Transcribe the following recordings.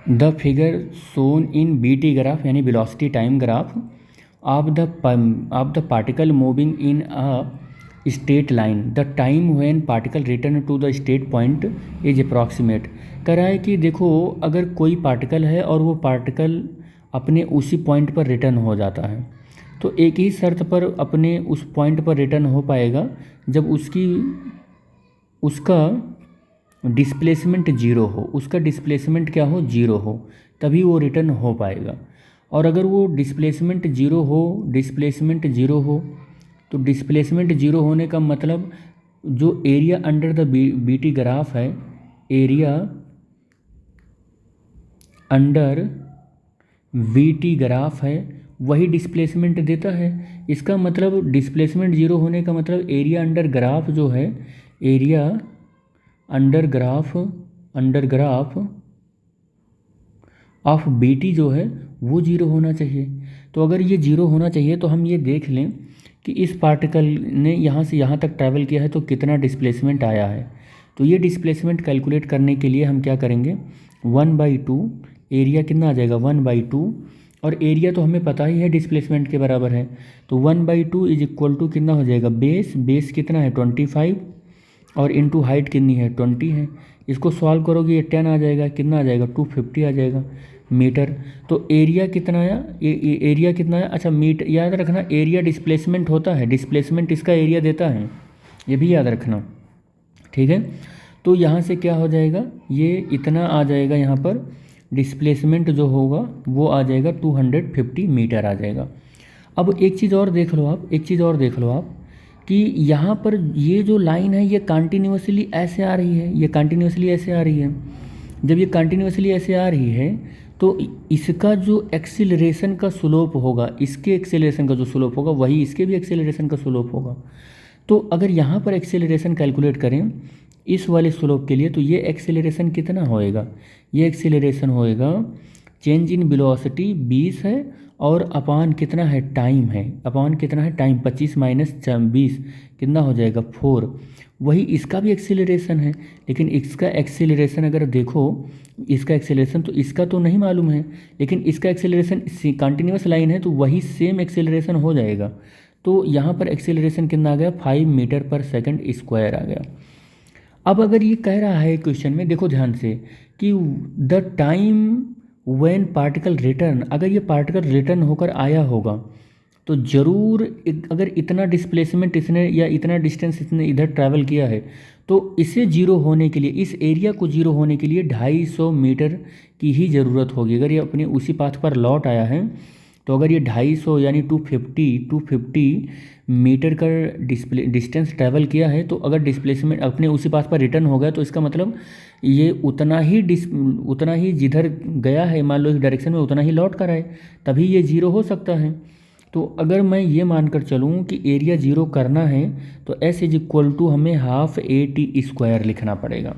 The figure shown in BT graph यानी velocity time graph of the particle moving in a straight line, the time when particle return to the state point is approximate. कह रहा है कि देखो, अगर कोई particle है और वो पार्टिकल अपने उसी पॉइंट पर रिटर्न हो जाता है, तो एक ही शर्त पर अपने उस पॉइंट पर रिटर्न हो पाएगा जब उसका डिस्प्लेसमेंट जीरो हो। उसका डिस्प्लेसमेंट क्या हो? जीरो हो, तभी वो रिटर्न हो पाएगा। और अगर वो डिस्प्लेसमेंट जीरो हो, तो डिस्प्लेसमेंट जीरो होने का मतलब जो area under the BT graph है, एरिया अंडर BT ग्राफ है, वही डिस्प्लेसमेंट देता है। इसका मतलब डिस्प्लेसमेंट जीरो होने का मतलब एरिया अंडर ग्राफ जो है, area under graph of BT जो है वो जीरो होना चाहिए। तो अगर ये जीरो होना चाहिए तो हम ये देख लें कि इस पार्टिकल ने यहाँ से यहाँ तक ट्रैवल किया है तो कितना डिस्प्लेसमेंट आया है। तो ये डिस्प्लेसमेंट कैलकुलेट करने के लिए हम क्या करेंगे, 1/2 एरिया कितना आ जाएगा, 1/2, और एरिया तो हमें पता ही है डिस्प्लेसमेंट के बराबर है। तो 1/2 इज इक्वल टू कितना हो जाएगा, बेस कितना है 25, और इनटू हाइट कितनी है 20 है। इसको सॉल्व करोगे ये 10 आ जाएगा, कितना आ जाएगा 250 आ जाएगा मीटर। तो एरिया कितना आया, एरिया कितना आया, अच्छा मीटर याद रखना, एरिया डिस्प्लेसमेंट होता है, डिस्प्लेसमेंट इसका एरिया देता है, ये भी याद रखना, ठीक है। तो यहाँ से क्या हो जाएगा, ये इतना आ जाएगा, यहाँ पर डिस्प्लेसमेंट जो होगा वो आ जाएगा 250 मीटर आ जाएगा। अब एक चीज़ और देख लो आप, कि यहाँ पर ये जो लाइन है ये कंटिन्यूअसली ऐसे आ रही है, जब ये कंटिन्यूअसली ऐसे आ रही है तो इसका जो एक्सीलरेशन का स्लोप होगा, इसके एक्सीलरेशन का जो स्लोप होगा वही इसके भी एक्सीलरेशन का स्लोप होगा। तो अगर यहाँ पर एक्सीलरेशन कैलकुलेट करें इस वाले स्लोप के लिए, तो ये एक्सीलरेशन कितना होएगा, ये एक्सीलरेशन होएगा, चेंज इन वेलोसिटी 20 है, और अपान कितना है, टाइम है, 25 माइनस 20 कितना हो जाएगा 4। वही इसका भी एक्सीलरेशन है, लेकिन इसका एक्सीलरेशन अगर देखो, इसका एक्सीलरेशन तो इसका तो नहीं मालूम है, लेकिन इसका एक्सीलरेशन कंटिन्यूअस लाइन है तो वही सेम एक्सीलरेशन हो जाएगा। तो यहाँ पर एक्सीलरेशन कितना आ गया, 5 मीटर पर सेकंड स्क्वायर आ गया। अब अगर ये कह रहा है क्वेश्चन में, देखो ध्यान से, कि the time when particle return, अगर ये पार्टिकल रिटर्न होकर आया होगा तो ज़रूर अगर इतना डिस्प्लेसमेंट इसने या इतना डिस्टेंस इसने इधर ट्रैवल किया है, तो इसे जीरो होने के लिए, इस एरिया को जीरो होने के लिए 250 मीटर की ही ज़रूरत होगी। अगर ये अपने उसी पाथ पर लौट आया है तो अगर ये 250 यानी 250 मीटर का डिस्टेंस ट्रैवल किया है, तो अगर डिस्प्लेसमेंट अपने उसी पाथ पर रिटर्न हो गया तो इसका मतलब ये उतना ही जिधर गया है, मान लो इस डायरेक्शन में, उतना ही लौट कर आए, तभी ये जीरो हो सकता है। तो अगर मैं ये मानकर चलूँ कि एरिया जीरो करना है तो S इज इक्वल टू हमें हाफ AT² लिखना पड़ेगा,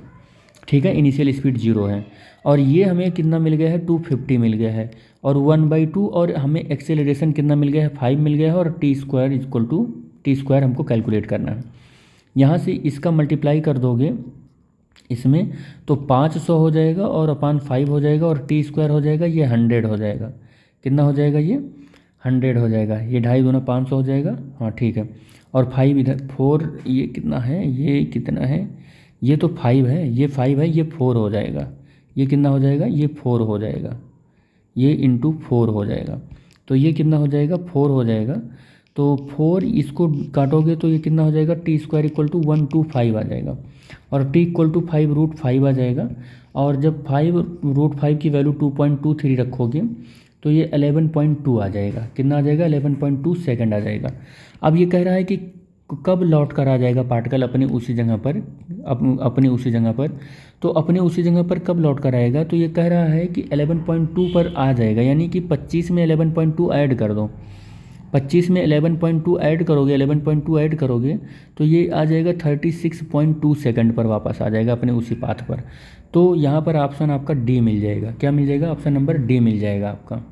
ठीक है। इनिशियल स्पीड जीरो है और ये हमें कितना मिल गया है, 250 मिल गया है, और 1/2, और हमें एक्सेलरेशन कितना मिल गया है, 5 मिल गया है, और T² इक्वल टू T² हमको कैलकुलेट करना है। यहाँ से इसका मल्टीप्लाई कर दोगे इसमें तो 500 हो जाएगा, और अपान 5 हो जाएगा, और T² हो जाएगा, ये 100 हो जाएगा। कितना हो जाएगा, ये 100 हो जाएगा। ये 2.5 दूना 500 हो जाएगा, हाँ ठीक है। और 5 इधर 4, ये कितना है, ये कितना है, ये तो 5 है, ये 5 है, ये 4 हो जाएगा। ये कितना हो जाएगा, ये 4 हो जाएगा, ये इंटू 4 हो जाएगा। तो ये कितना हो जाएगा, 4 हो जाएगा। तो 4 इसको काटोगे तो ये कितना हो जाएगा, T² इक्वल टू 125 आ जाएगा, और T इक्वल टू 5√5 आ जाएगा। और जब 5√5 की वैल्यू 2.23 रखोगे तो ये 11.2 आ जाएगा। कितना आ जाएगा, 11.2 सेकंड आ जाएगा। अब ये कह रहा है कि कब लौट कर आ जाएगा पार्टिकल अपने उसी जगह पर, अपने उसी जगह पर। तो अपने उसी जगह पर कब लौट कर आएगा, तो ये कह रहा है कि 11.2 पर आ जाएगा, यानी कि 25 में 11.2 ऐड कर दो। 25 में 11.2 ऐड करोगे तो ये आ जाएगा 36.2 सेकंड पर वापस आ जाएगा अपने उसी पाथ पर। तो यहाँ पर ऑप्शन आपका डी मिल जाएगा। क्या मिल जाएगा, ऑप्शन नंबर डी मिल जाएगा आपका।